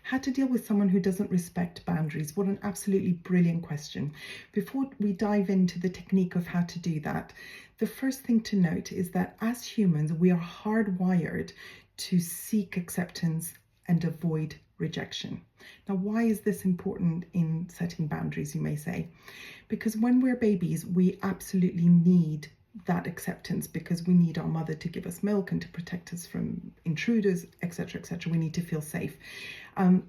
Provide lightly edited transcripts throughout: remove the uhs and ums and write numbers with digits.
How to deal with someone who doesn't respect boundaries. What an absolutely brilliant question. Before we dive into the technique of how to do that, the first thing to note is that as humans, we are hardwired to seek acceptance and avoid rejection. Now, why is this important in setting boundaries, you may say? Because when we're babies, we absolutely need that acceptance because we need our mother to give us milk and to protect us from intruders, etc., etc. We need to feel safe.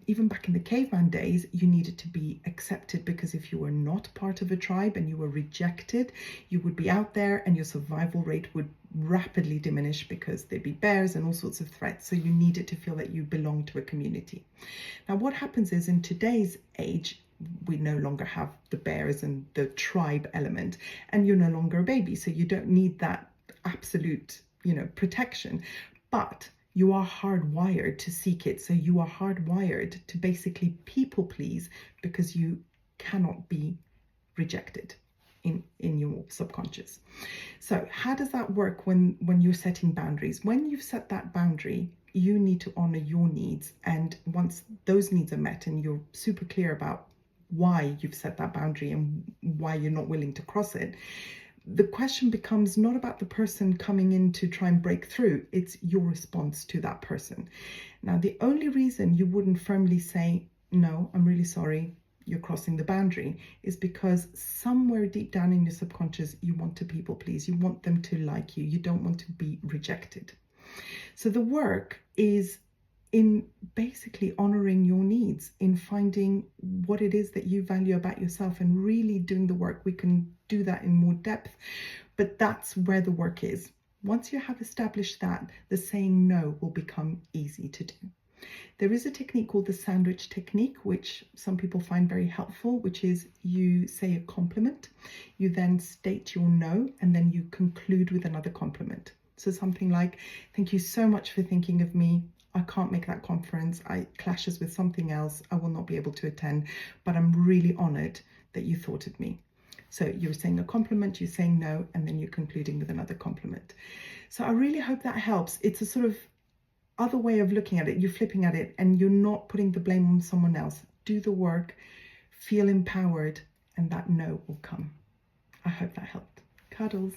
Even back in the caveman days, you needed to be accepted because if you were not part of a tribe and you were rejected, you would be out there and your survival rate would rapidly diminish because there'd be bears and all sorts of threats. So you needed to feel that you belong to a community. Now, what happens is in today's age, we no longer have the bears and the tribe element, and you're no longer a baby, so you don't need that absolute, protection, but you are hardwired to seek it. So you are hardwired to basically people please because you cannot be rejected in your subconscious. So how does that work when you're setting boundaries? When you've set that boundary, you need to honor your needs, and once those needs are met and you're super clear about why you've set that boundary and why you're not willing to cross it, the question becomes not about the person coming in to try and break through, it's your response to that person. Now, the only reason you wouldn't firmly say, no, I'm really sorry, you're crossing the boundary, is because somewhere deep down in your subconscious, you want to people please, you want them to like you, you don't want to be rejected. So the work is in basically honoring your needs, in finding what it is that you value about yourself and really doing the work. We can do that in more depth, but that's where the work is. Once you have established that, the saying no will become easy to do. There is a technique called the sandwich technique, which some people find very helpful, which is you say a compliment, you then state your no, and then you conclude with another compliment. So something like, thank you so much for thinking of me. I can't make that conference. It clashes with something else. I will not be able to attend, but I'm really honored that you thought of me. So you're saying a compliment, you're saying no, and then you're concluding with another compliment. So I really hope that helps. It's a sort of other way of looking at it. You're flipping at it and you're not putting the blame on someone else. Do the work, feel empowered, and that no will come. I hope that helped. Cuddles.